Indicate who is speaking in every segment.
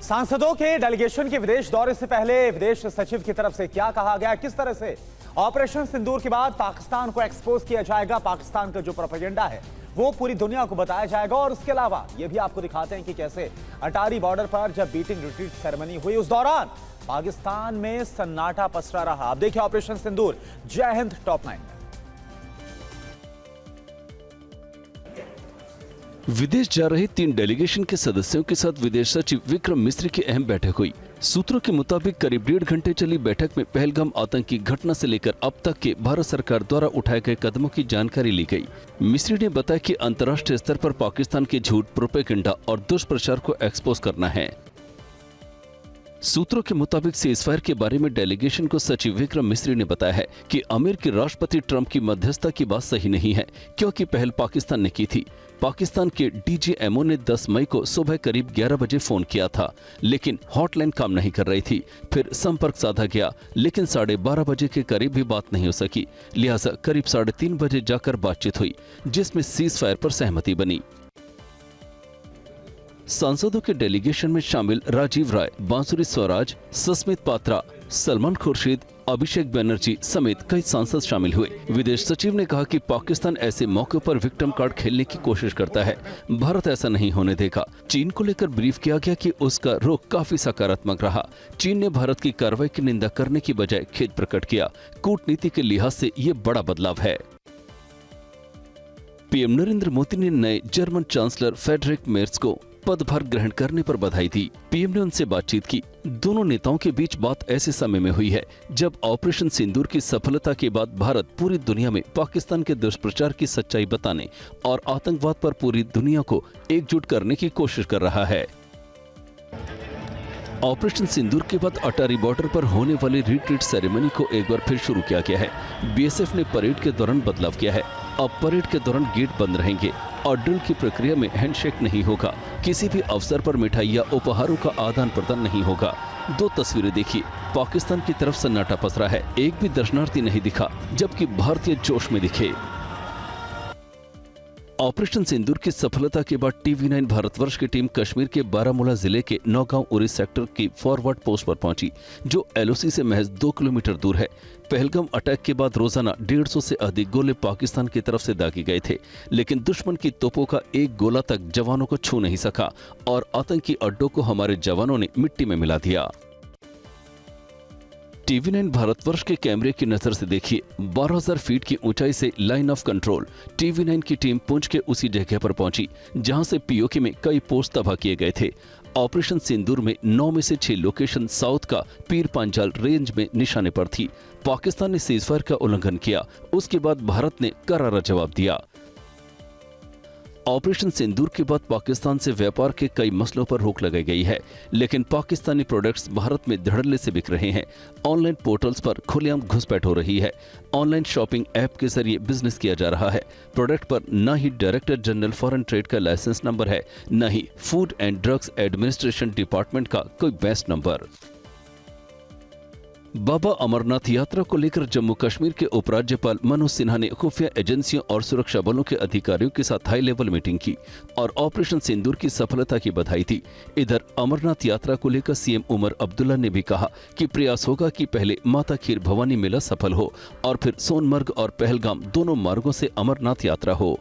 Speaker 1: सांसदों के डेलीगेशन के विदेश दौरे से पहले विदेश सचिव की तरफ से क्या कहा गया, किस तरह से ऑपरेशन सिंदूर के बाद पाकिस्तान को एक्सपोज किया जाएगा, पाकिस्तान का जो प्रोपेगेंडा है वो पूरी दुनिया को बताया जाएगा। और उसके अलावा ये भी आपको दिखाते हैं कि कैसे अटारी बॉर्डर पर जब बीटिंग रिट्रीट सेरेमनी हुई उस दौरान पाकिस्तान में सन्नाटा पसरा रहा। आप देखिए ऑपरेशन सिंदूर। जय हिंद टॉप 9 में।
Speaker 2: विदेश जा रहे 3 डेलीगेशन के सदस्यों के साथ विदेश सचिव विक्रम मिस्री की अहम बैठक हुई। सूत्रों के मुताबिक करीब 1.5 घंटे चली बैठक में पहलगाम आतंकी घटना से लेकर अब तक के भारत सरकार द्वारा उठाए गए कदमों की जानकारी ली गई। मिस्री ने बताया कि अंतर्राष्ट्रीय स्तर पर पाकिस्तान के झूठ, प्रोपेगेंडा और दुष्प्रचार को एक्सपोज करना है। सूत्रों के मुताबिक सीजफायर के बारे में डेलीगेशन को सचिव विक्रम मिस्री ने बताया है कि अमेरिकी राष्ट्रपति ट्रंप की मध्यस्थता की बात सही नहीं है, क्योंकि पहल पाकिस्तान ने की थी। पाकिस्तान के डीजीएमओ ने 10 मई को सुबह करीब 11 बजे फोन किया था, लेकिन हॉटलाइन काम नहीं कर रही थी। फिर संपर्क साधा गया, लेकिन 12:30 बजे के करीब भी बात नहीं हो सकी। लिहाजा करीब 3:30 बजे जाकर बातचीत हुई, जिसमें सीजफायर पर सहमति बनी। सांसदों के डेलीगेशन में शामिल राजीव राय, बांसुरी स्वराज, सस्मित पात्रा, सलमान खुर्शीद, अभिषेक बनर्जी समेत कई सांसद शामिल हुए। विदेश सचिव ने कहा कि पाकिस्तान ऐसे मौके पर विक्टिम कार्ड खेलने की कोशिश करता है। भारत ऐसा नहीं होने देगा। चीन को लेकर ब्रीफ किया गया कि उसका रुख काफी सकारात्मक रहा। चीन ने भारत की कार्रवाई की निंदा करने की बजाय खेद प्रकट किया। कूटनीति के लिहाज से ये बड़ा बदलाव है। पीएम नरेंद्र मोदी ने नए जर्मन चांसलर फ्रेडरिक मेर्ज को पदभार ग्रहण करने पर बधाई दी। पीएम ने उनसे बातचीत की। दोनों नेताओं के बीच बात ऐसे समय में हुई है जब ऑपरेशन सिंदूर की सफलता के बाद भारत पूरी दुनिया में पाकिस्तान के दुष्प्रचार की सच्चाई बताने और आतंकवाद पर पूरी दुनिया को एकजुट करने की कोशिश कर रहा है। ऑपरेशन सिंदूर के बाद अटारी बॉर्डर पर होने वाली रिट्रीट सेरेमनी को एक बार फिर शुरू किया गया है। बीएसएफ ने परेड के दौरान बदलाव किया है। अब परेड के दौरान गेट बंद रहेंगे और ड्रिल की प्रक्रिया में हैंडशेक नहीं होगा। किसी भी अवसर पर मिठाई या उपहारों का आदान प्रदान नहीं होगा। 2 तस्वीरें देखिए। पाकिस्तान की तरफ सन्नाटा पसरा है, एक भी दर्शनार्थी नहीं दिखा, जबकि भारतीय जोश में दिखे। ऑपरेशन सिंदूर की सफलता के बाद TV9 भारतवर्ष की टीम कश्मीर के बारामूला जिले के नौगांव उरी सेक्टर की फॉरवर्ड पोस्ट पर पहुंची, जो LOC से महज 2 किलोमीटर दूर है। पहलगाम अटैक के बाद रोजाना 150 से अधिक गोले पाकिस्तान की तरफ से दागे गए थे, लेकिन दुश्मन की तोपों का एक गोला तक जवानों को छू नहीं सका और आतंकी अड्डों को हमारे जवानों ने मिट्टी में मिला दिया। TV9 भारतवर्ष के कैमरे की नजर से देखिए। 12,000 फीट की ऊंचाई से लाइन ऑफ कंट्रोल। TV9 की टीम पुंछ के उसी जगह पर पहुंची जहां से POK में कई पोस्ट तबाह किए गए थे। ऑपरेशन सिंदूर में 9 में से 6 लोकेशन साउथ का पीर पांचाल रेंज में निशाने पर थी। पाकिस्तान ने सीजफायर का उल्लंघन किया, उसके बाद भारत ने करारा जवाब दिया। ऑपरेशन सिंदूर के बाद पाकिस्तान से व्यापार के कई मसलों पर रोक लगाई गई है, लेकिन पाकिस्तानी प्रोडक्ट्स भारत में धड़ल्ले से बिक रहे हैं। ऑनलाइन पोर्टल्स पर खुलेआम घुसपैठ हो रही है। ऑनलाइन शॉपिंग ऐप के जरिए बिजनेस किया जा रहा है। प्रोडक्ट पर न ही डायरेक्टर जनरल फॉरेन ट्रेड का लाइसेंस नंबर है, न ही food and drugs administration department का कोई बेस्ट नंबर। बाबा अमरनाथ यात्रा को लेकर जम्मू कश्मीर के उपराज्यपाल मनोज सिन्हा ने खुफिया एजेंसियों और सुरक्षा बलों के अधिकारियों के साथ हाई लेवल मीटिंग की और ऑपरेशन सिंदूर की सफलता की बधाई दी। इधर अमरनाथ यात्रा को लेकर सीएम उमर अब्दुल्ला ने भी कहा कि प्रयास होगा कि पहले माता खीर भवानी मेला सफल हो और फिर सोनमर्ग और पहलगाम दोनों मार्गों से अमरनाथ यात्रा हो।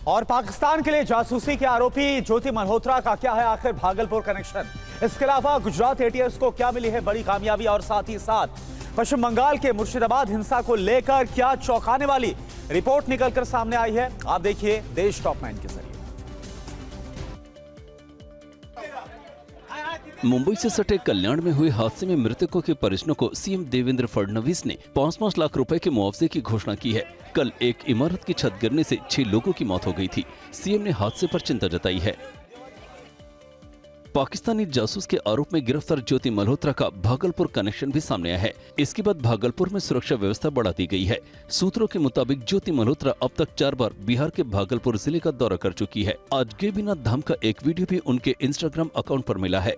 Speaker 1: और पाकिस्तान के लिए जासूसी के आरोपी ज्योति मल्होत्रा का क्या है आखिर भागलपुर कनेक्शन? इसके अलावा गुजरात एटीएस को क्या मिली है बड़ी कामयाबी? और साथ ही साथ पश्चिम बंगाल के मुर्शिदाबाद हिंसा को लेकर क्या चौंकाने वाली रिपोर्ट निकलकर सामने आई है? आप देखिए देश टॉप 9 के जरिए।
Speaker 2: मुंबई से सटे कल्याण में हुए हादसे में मृतकों के परिजनों को सीएम देवेंद्र फडणवीस ने 5-5 लाख रुपए के मुआवजे की घोषणा की है। कल एक इमारत की छत गिरने से 6 लोगों की मौत हो गई थी। सीएम ने हादसे पर चिंता जताई है। पाकिस्तानी जासूस के आरोप में गिरफ्तार ज्योति मल्होत्रा का भागलपुर कनेक्शन भी सामने आया है। इसके बाद भागलपुर में सुरक्षा व्यवस्था बढ़ा दी गई है। सूत्रों के मुताबिक ज्योति मल्होत्रा अब तक 4 बार बिहार के भागलपुर जिले का दौरा कर चुकी है। आज गैबीनाथ धाम का एक वीडियो भी उनके इंस्टाग्राम अकाउंट पर मिला है।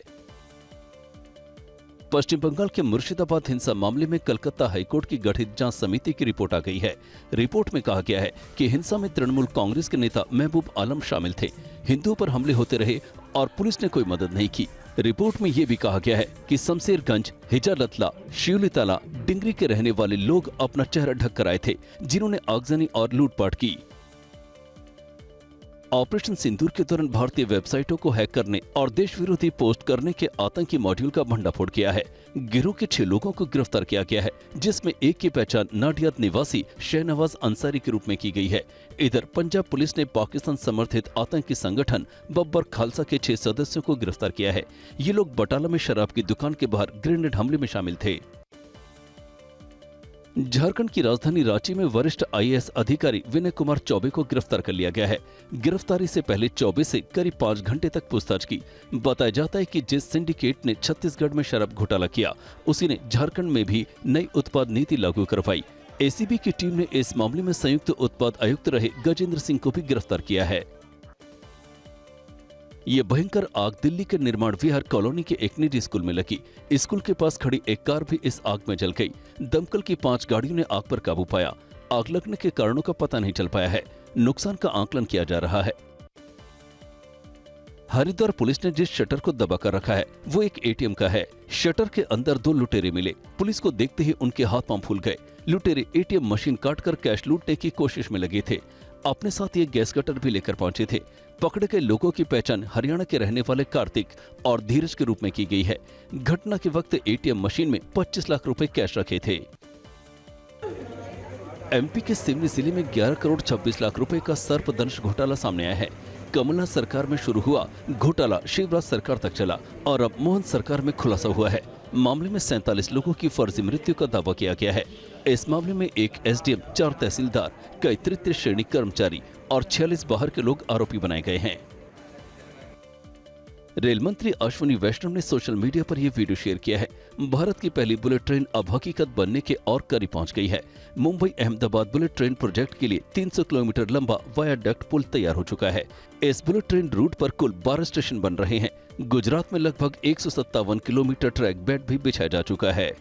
Speaker 2: पश्चिम बंगाल के मुर्शिदाबाद हिंसा मामले में कलकत्ता हाईकोर्ट की गठित जांच समिति की रिपोर्ट आ गई है। रिपोर्ट में कहा गया है कि हिंसा में तृणमूल कांग्रेस के नेता महबूब आलम शामिल थे। हिंदुओं पर हमले होते रहे और पुलिस ने कोई मदद नहीं की। रिपोर्ट में ये भी कहा गया है कि शमशेरगंज, हिजालतला, शिवलीतला, डिंगरी के रहने वाले लोग अपना चेहरा ढक कर आए थे, जिन्होंने आगजनी और लूटपाट की। ऑपरेशन सिंदूर के दौरान भारतीय वेबसाइटों को हैक करने और देश विरोधी पोस्ट करने के आतंकी मॉड्यूल का भंडाफोड़ किया है। गिरोह के 6 लोगों को गिरफ्तार किया गया है, जिसमें एक की पहचान नाडियाद निवासी शहनवाज अंसारी के रूप में की गई है। इधर पंजाब पुलिस ने पाकिस्तान समर्थित आतंकी संगठन बब्बर खालसा के 6 सदस्यों को गिरफ्तार किया है। ये लोग बटाला में शराब की दुकान के बाहर ग्रेनेड हमले में शामिल थे। झारखंड की राजधानी रांची में वरिष्ठ आईएएस अधिकारी विनय कुमार चौबे को गिरफ्तार कर लिया गया है। गिरफ्तारी से पहले चौबे से करीब 5 घंटे तक पूछताछ की। बताया जाता है कि जिस सिंडिकेट ने छत्तीसगढ़ में शराब घोटाला किया, उसी ने झारखंड में भी नई उत्पाद नीति लागू करवाई। एसीबी की टीम ने इस मामले में संयुक्त उत्पाद आयुक्त रहे गजेंद्र सिंह को भी गिरफ्तार किया है। ये भयंकर आग दिल्ली के निर्माण विहार कॉलोनी के एक निजी स्कूल में लगी। स्कूल के पास खड़ी एक कार भी इस आग में जल गई। दमकल की 5 गाड़ियों ने आग पर काबू पाया। आग लगने के कारणों का पता नहीं चल पाया है। नुकसान का आकलन किया जा रहा है। हरिद्वार पुलिस ने जिस शटर को दबा कर रखा है, वो एक एटीएम का है। शटर के अंदर 2 लुटेरे मिले। पुलिस को देखते ही उनके हाथ पांव फूल गए। लुटेरे एटीएम मशीन काटकर कैश लूटने की कोशिश में लगे थे। अपने साथ ये गैस कटर भी लेकर पहुंचे थे। पकड़े गए लोगों की पहचान हरियाणा के रहने वाले कार्तिक और धीरज के रूप में की गई है। घटना के वक्त एटीएम मशीन में 25 लाख रुपए कैश रखे थे। एमपी के सिवनी जिले में 11 करोड़ 26 लाख रुपए का सर्पदंश घोटाला सामने आया है। कमलनाथ सरकार में शुरू हुआ घोटाला शिवराज सरकार तक चला और अब मोहन सरकार में खुलासा हुआ है। मामले में 47 लोगों की फर्जी मृत्यु का दावा किया गया है। इस मामले में एक एसडीएम, 4 तहसीलदार, कई तृतीय श्रेणी कर्मचारी और 46 बाहर के लोग आरोपी बनाए गए हैं। रेल मंत्री अश्विनी वैष्णव ने सोशल मीडिया पर यह वीडियो शेयर किया है। भारत की पहली बुलेट ट्रेन अब हकीकत बनने के और करीब पहुंच गई है। Mumbai Ahmedabad bullet train project के लिए 300 किलोमीटर लंबा वायाडक्ट पुल तैयार हो चुका है। इस बुलेट ट्रेन रूट पर कुल 12 स्टेशन बन रहे हैं। गुजरात में लगभग 157 किलोमीटर ट्रैक बेड भी बिछाया जा चुका है।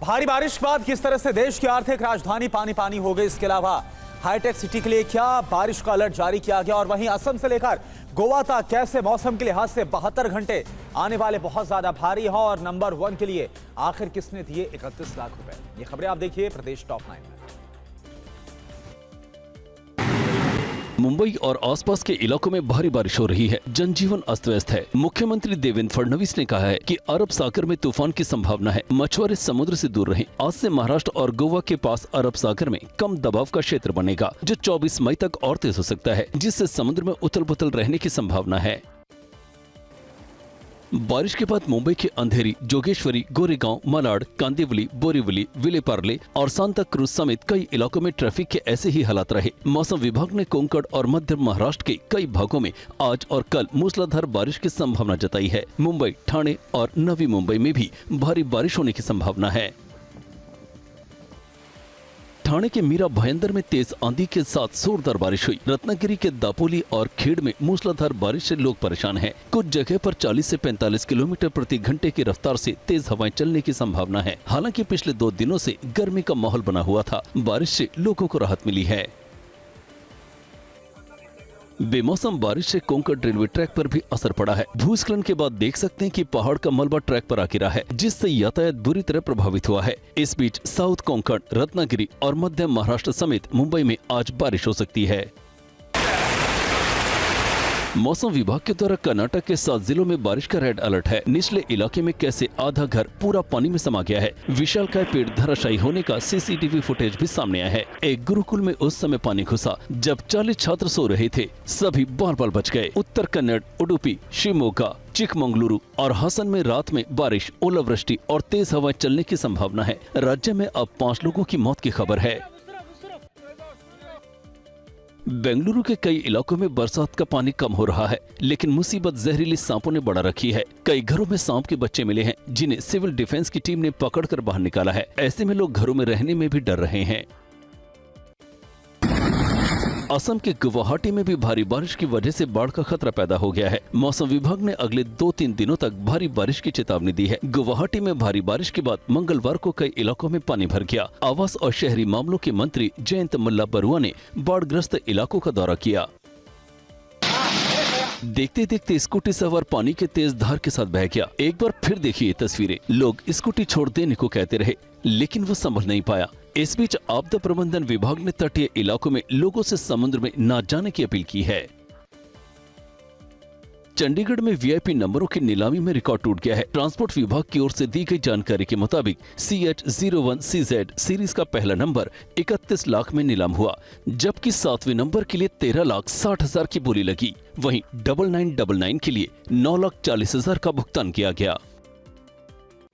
Speaker 1: भारी बारिश के बाद किस तरह से देश की आर्थिक राजधानी पानी पानी हो गई, इसके अलावा हाईटेक सिटी के लिए क्या बारिश का अलर्ट जारी किया गया, और वहीं असम से लेकर गोवा तक कैसे मौसम के लिहाज से 72 घंटे आने वाले बहुत ज्यादा भारी हैं, और नंबर 1 के लिए आखिर किसने दिए 31 लाख रुपए। ये खबरें आप देखिए प्रदेश टॉप 9 में।
Speaker 2: मुंबई और आसपास के इलाकों में भारी बारिश हो रही है। जनजीवन अस्त व्यस्त है। मुख्यमंत्री देवेंद्र फडणवीस ने कहा है कि अरब सागर में तूफान की संभावना है। मछुआरे समुद्र से दूर रहें। आज से महाराष्ट्र और गोवा के पास अरब सागर में कम दबाव का क्षेत्र बनेगा, जो 24 मई तक और तेज हो सकता है, जिससे समुद्र में उथल पुथल रहने की संभावना है। बारिश के बाद मुंबई के अंधेरी, जोगेश्वरी, गोरेगांव, मलाड, कांदिवली, बोरीवली, विलेपार्ले और सांता क्रूज समेत कई इलाकों में ट्रैफिक के ऐसे ही हालात रहे। मौसम विभाग ने कोंकण और मध्य महाराष्ट्र के कई भागों में आज और कल मूसलाधार बारिश की संभावना जताई है। मुंबई, ठाणे और नवी मुंबई में भी भारी बारिश होने की संभावना है। ठाणे के मीरा भयंदर में तेज आंधी के साथ जोरदार बारिश हुई। रत्नागिरी के दापोली और खेड़ में मूसलाधार बारिश से लोग परेशान हैं। कुछ जगह पर 40 से 45 किलोमीटर प्रति घंटे की रफ्तार से तेज हवाएं चलने की संभावना है। हालांकि पिछले 2 दिनों से गर्मी का माहौल बना हुआ था। बारिश से लोगों को राहत मिली है। बेमौसम बारिश से कोंकण रेलवे ट्रैक पर भी असर पड़ा है। भूस्खलन के बाद देख सकते हैं कि पहाड़ का मलबा ट्रैक पर आ गिरा है, जिससे यातायात बुरी तरह प्रभावित हुआ है। इस बीच साउथ कोंकण, रत्नागिरी और मध्य महाराष्ट्र समेत मुंबई में आज बारिश हो सकती है। मौसम विभाग के द्वारा कर्नाटक के 7 जिलों में बारिश का रेड अलर्ट है। निचले इलाके में कैसे आधा घर पूरा पानी में समा गया है। विशालकाय पेड़ धराशायी होने का सीसीटीवी फुटेज भी सामने आया है। एक गुरुकुल में उस समय पानी घुसा जब 40 छात्र सो रहे थे। सभी बाल बच गए। उत्तर कन्नड़, उडुपी, शिवमोगा, चिकमंगलुरु और हासन में रात में बारिश, ओलावृष्टि और तेज हवाएं चलने की संभावना है। राज्य में अब 5 लोगों की मौत की खबर है। बेंगलुरु के कई इलाकों में बरसात का पानी कम हो रहा है, लेकिन मुसीबत जहरीली सांपों ने बढ़ा रखी है। कई घरों में सांप के बच्चे मिले हैं, जिन्हें सिविल डिफेंस की टीम ने पकड़कर बाहर निकाला है। ऐसे में लोग घरों में रहने में भी डर रहे हैं। असम के गुवाहाटी में भी भारी बारिश की वजह से बाढ़ का खतरा पैदा हो गया है। मौसम विभाग ने अगले 2-3 दिनों तक भारी बारिश की चेतावनी दी है। गुवाहाटी में भारी बारिश के बाद मंगलवार को कई इलाकों में पानी भर गया। आवास और शहरी मामलों के मंत्री जयंत मल्ला बरुआ ने बाढ़ग्रस्त इलाकों का दौरा किया। देखते देखते स्कूटी सवार पानी के तेज धार के साथ बह गया। एक बार फिर देखिए तस्वीरें। लोग स्कूटी छोड़ देने को कहते रहे, लेकिन वो संभल नहीं पाया। इस बीच आपदा प्रबंधन विभाग ने तटीय इलाकों में लोगों से समुद्र में न जाने की अपील की है। चंडीगढ़ में वीआईपी नंबरों की नीलामी में रिकॉर्ड टूट गया है। ट्रांसपोर्ट विभाग की ओर से दी गई जानकारी के मुताबिक CH01CZ सीरीज का पहला नंबर 31 लाख में नीलाम हुआ, जबकि 7वें नंबर के लिए 13,60,000 की बोली लगी। वहीं 9999 के लिए 9,40,000 का भुगतान किया गया।